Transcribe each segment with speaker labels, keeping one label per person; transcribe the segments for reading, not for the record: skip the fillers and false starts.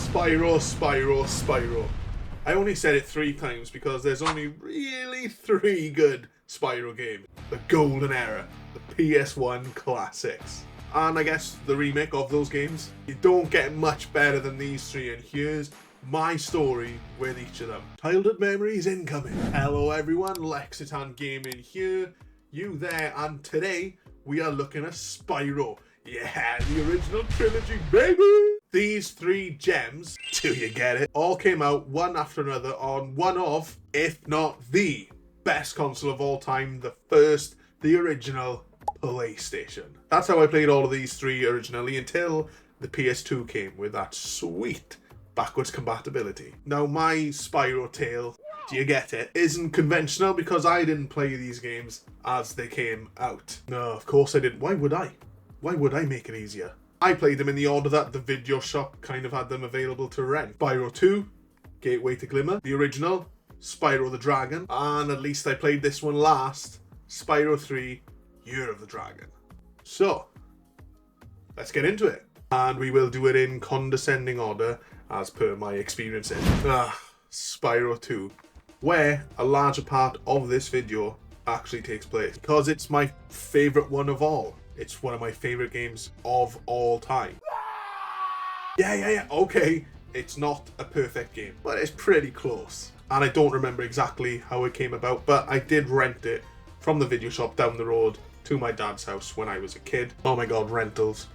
Speaker 1: Spyro, Spyro, Spyro. I only said it 3 times because there's only really 3 good Spyro games. The Golden Era, the PS1 classics, and I guess the remake of those games. You don't get much better than these 3, and here's my story with each of them. Childhood memories incoming. Hello everyone, Lexitan Gaming here, you there, and today we are looking at Spyro. Yeah, the original trilogy, baby! These 3 gems, do you get it, all came out one after another on one of, if not the best console of all time, the original PlayStation. That's how I played all of these 3 originally until the PS2 came with that sweet backwards compatibility. Now my Spyro tale, do you get it, isn't conventional because I didn't play these games as they came out. No, of course I didn't. Why would I? Why would I make it easier? I played them in the order that the video shop kind of had them available to rent. Spyro 2, Gateway to Glimmer, the original, Spyro the Dragon, and at least I played this one last, Spyro 3, Year of the Dragon. So, let's get into it. And we will do it in condescending order as per my experiences. Spyro 2, where a larger part of this video actually takes place, because it's my favourite one of all. It's one of my favourite games of all time. Yeah, okay, it's not a perfect game, but it's pretty close. And I don't remember exactly how it came about, but I did rent it from the video shop down the road to my dad's house when I was a kid. Oh my god, rentals.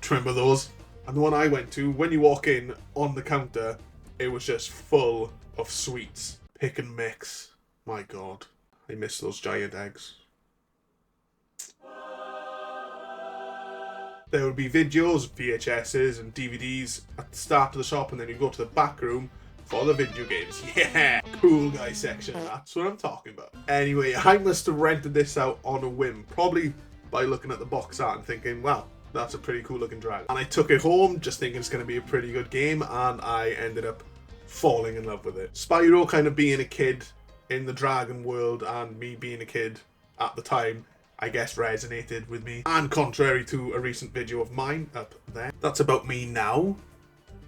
Speaker 1: Do you remember those? And the one I went to, when you walk in on the counter, it was just full of sweets. Pick and mix. My god, I miss those giant eggs. There would be videos, VHSs and DVDs at the start of the shop, and then you go to the back room for the video games. Yeah, cool guy section, that's what I'm talking about. Anyway, I must have rented this out on a whim, probably by looking at the box art and thinking, wow, that's a pretty cool looking dragon. And I took it home just thinking it's going to be a pretty good game, and I ended up falling in love with it. Spyro kind of being a kid in the dragon world, and me being a kid at the time, I guess resonated with me. And contrary to a recent video of mine up there, that's about me now,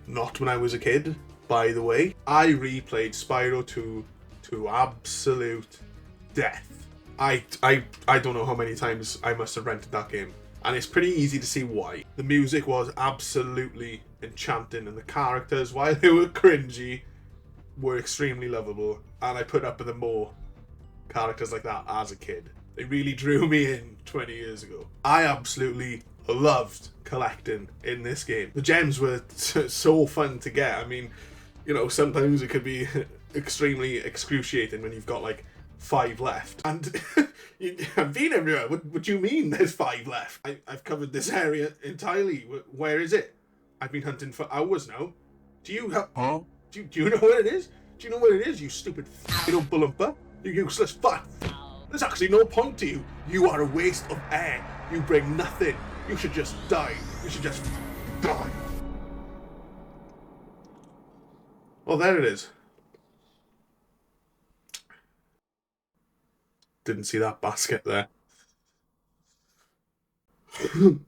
Speaker 1: not when I was a kid, by the way. I replayed Spyro 2 to absolute death. I don't know how many times I must have rented that game. And it's pretty easy to see why. The music was absolutely enchanting, and the characters, while they were cringy, were extremely lovable. And I put up with more characters like that as a kid. They really drew me in 20 years ago. I absolutely loved collecting in this game. The gems were so fun to get. I mean, you know, sometimes it could be extremely excruciating when you've got like 5 left. And I've been everywhere. What do you mean there's 5 left? I've covered this area entirely. Where is it? I've been hunting for hours now. Do you have... Huh? Do you know where it is? Do you know where it is, you stupid f***ing balumper? You useless fuck. There's actually no point to you. You are a waste of air. You bring nothing. You should just die. You should just die. Well, there it is. Didn't see that basket there.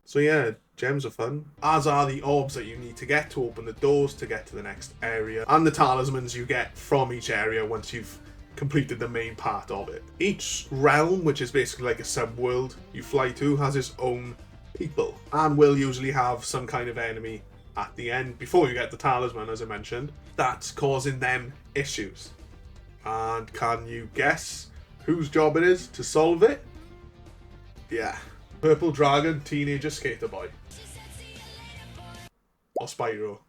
Speaker 1: So yeah, gems are fun. As are the orbs that you need to get to open the doors to get to the next area. And the talismans you get from each area once you've completed the main part of it. Each realm, which is basically like a sub-world you fly to, has its own people, and will usually have some kind of enemy at the end before you get the talisman, as I mentioned, that's causing them issues. And can you guess whose job it is to solve it? Yeah, Purple Dragon Teenager Skater Boy, or Spyro.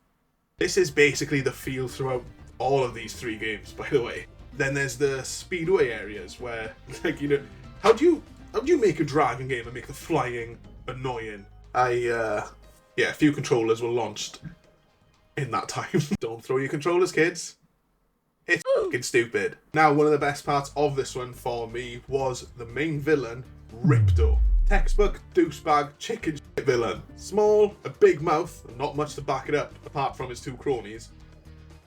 Speaker 1: This is basically the feel throughout all of these 3 games, by the way. Then there's the speedway areas where, like, you know, how do you make a dragon game and make the flying annoying? Yeah, a few controllers were launched in that time. Don't throw your controllers, kids. It's fucking stupid. Now, one of the best parts of this one for me was the main villain, Ripto. Textbook douchebag chicken shit villain. Small, a big mouth, and not much to back it up apart from his 2 cronies.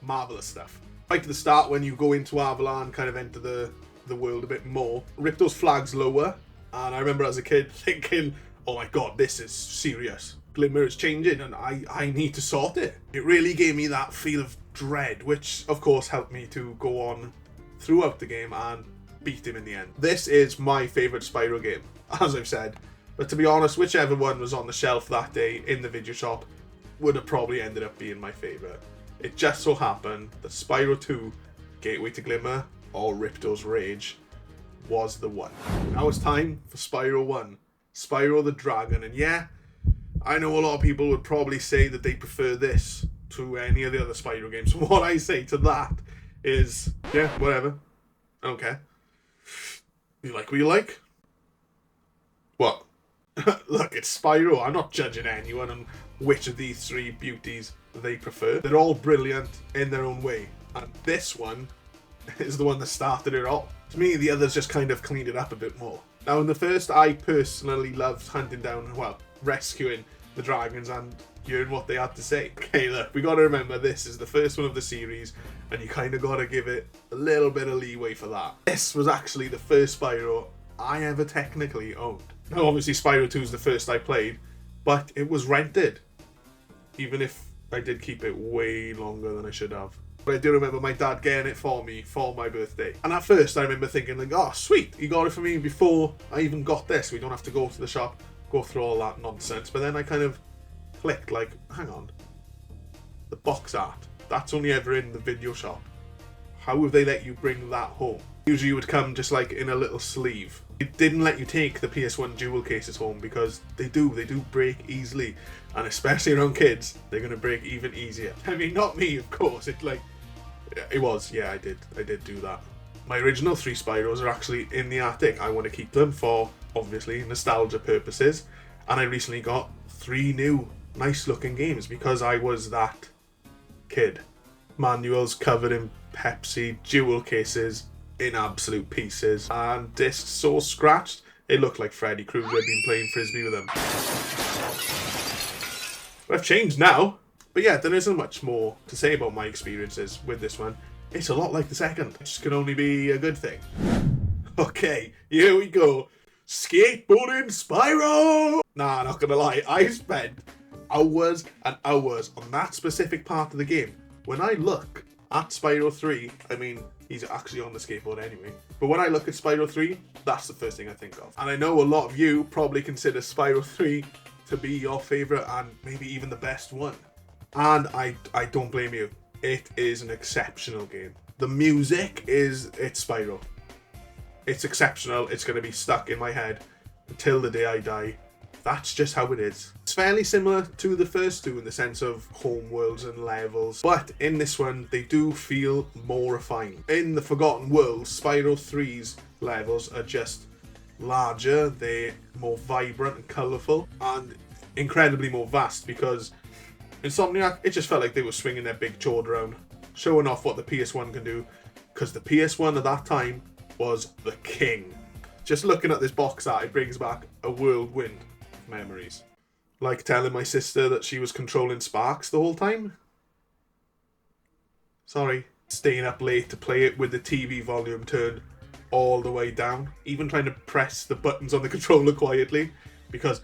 Speaker 1: Marvellous stuff. Right at the start, when you go into Avalon, kind of enter the world a bit more, Ripto's flag's lower, and I remember as a kid thinking, oh my god, this is serious. Glimmer is changing and I need to sort it. It really gave me that feel of dread, which of course helped me to go on throughout the game and beat him in the end. This is my favourite Spyro game, as I've said. But to be honest, whichever one was on the shelf that day in the video shop would have probably ended up being my favourite. It just so happened that Spyro 2, Gateway to Glimmer, or Ripto's Rage, was the one. Now it's time for Spyro 1, Spyro the Dragon. And yeah, I know a lot of people would probably say that they prefer this to any of the other Spyro games. So what I say to that is, yeah, whatever. I don't care. You like what you like? What? Look, it's Spyro. I'm not judging anyone on which of these three beauties they prefer. They're all brilliant in their own way. And this one is the one that started it all. To me, the others just kind of cleaned it up a bit more. Now, in the first, I personally loved hunting down, well, rescuing the dragons and hearing what they had to say. Okay, look, we gotta remember this is the first one of the series, and you kind of gotta give it a little bit of leeway for that. This was actually the first Spyro I ever technically owned. Now, obviously, Spyro 2 is the first I played, but it was rented, even if I did keep it way longer than I should have. But I do remember my dad getting it for me for my birthday. And at first I remember thinking like, oh sweet, he got it for me before I even got this. We don't have to go to the shop, go through all that nonsense. But then I kind of clicked like, hang on, the box art, that's only ever in the video shop. How would they let you bring that home? Usually it would come just like in a little sleeve. It didn't let you take the PS1 dual cases home because they do break easily. And especially around kids, they're going to break even easier. I mean, not me, of course. It was, yeah, I did do that. My original 3 Spyros are actually in the attic. I want to keep them for, obviously, nostalgia purposes. And I recently got 3 new, nice looking games because I was that kid. Manuals covered in Pepsi, dual cases in absolute pieces, and discs so scratched, it looked like Freddy Krueger had been playing Frisbee with them. But I've changed now. But yeah, there isn't much more to say about my experiences with this one. It's a lot like the second, which can only be a good thing. Okay, here we go. Skateboarding Spyro! Nah, not gonna lie, I spent hours and hours on that specific part of the game. When I look at Spyro 3, I mean, he's actually on the skateboard anyway. But when I look at Spyro 3, that's the first thing I think of. And I know a lot of you probably consider Spyro 3 to be your favourite and maybe even the best one. And I don't blame you. It is an exceptional game. The music it's Spyro. It's exceptional. It's going to be stuck in my head until the day I die. That's just how it is. It's fairly similar to the first two in the sense of home worlds and levels, but in this one they do feel more refined. In the Forgotten Worlds, Spyro 3's levels are just larger, they're more vibrant and colourful, and incredibly more vast because Insomniac, it just felt like they were swinging their big chord around, showing off what the PS1 can do, because the PS1 at that time was the king. Just looking at this box art, it brings back a whirlwind of memories. Like telling my sister that she was controlling Sparks the whole time. Sorry. Staying up late to play it with the TV volume turned all the way down. Even trying to press the buttons on the controller quietly, because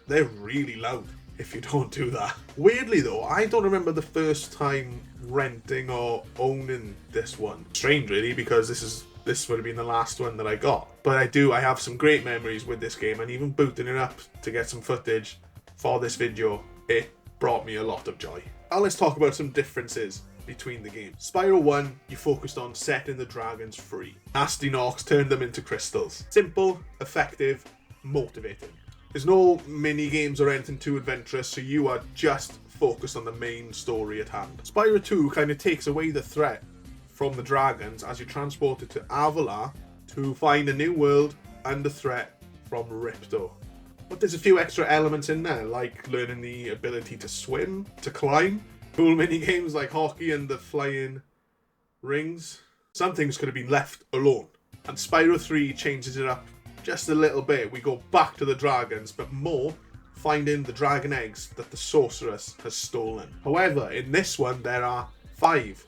Speaker 1: they're really loud if you don't do that. Weirdly though, I don't remember the first time renting or owning this one. Strange really, because this would have been the last one that I got. But I have some great memories with this game, and even booting it up to get some footage for this video, it brought me a lot of joy. Now let's talk about some differences between the games. Spyro 1, you focused on setting the dragons free. Nasty Nox turned them into crystals. Simple, effective, motivating. There's no mini games or anything too adventurous, so you are just focused on the main story at hand. Spyro 2 kind of takes away the threat from the dragons as you transport it to Avalar to find a new world under threat from Ripto. But there's a few extra elements in there, like learning the ability to swim, to climb, cool mini games like hockey and the flying rings. Some things could have been left alone. And Spyro 3 changes it up just a little bit. We go back to the dragons, but more finding the dragon eggs that the sorceress has stolen. However, in this one there are 5,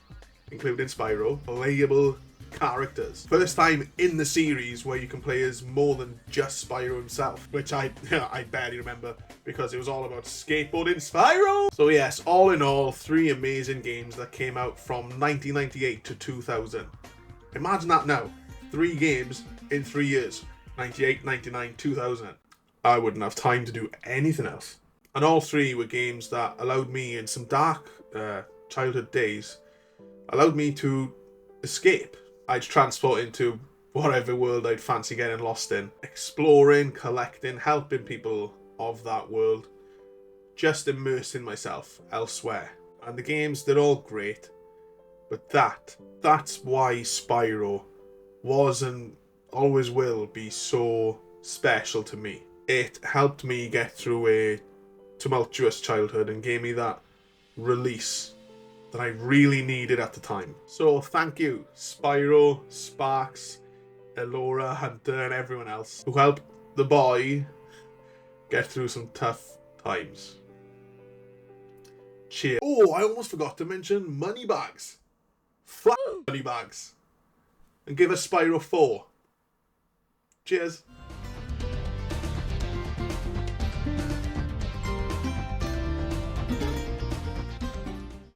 Speaker 1: including Spyro, playable characters. First time in the series where you can play as more than just Spyro himself, which I barely remember because it was all about skateboarding Spyro. So yes, all in all, 3 amazing games that came out from 1998 to 2000. Imagine that now. 3 games in 3 years. 98, 99, 2000. I wouldn't have time to do anything else. And all 3 were games that allowed me, in some dark childhood days, allowed me to escape. I'd transport into whatever world I'd fancy getting lost in. Exploring, collecting, helping people of that world. Just immersing myself elsewhere. And the games, they're all great. But that's why Spyro was and always will be so special to me. It helped me get through a tumultuous childhood and gave me that release that I really needed at the time. So thank you, Spyro, Sparks, Elora, Hunter, and everyone else who helped the boy get through some tough times. Cheers. Oh, I almost forgot to mention Moneybags. Moneybags. And give us Spyro 4. Cheers.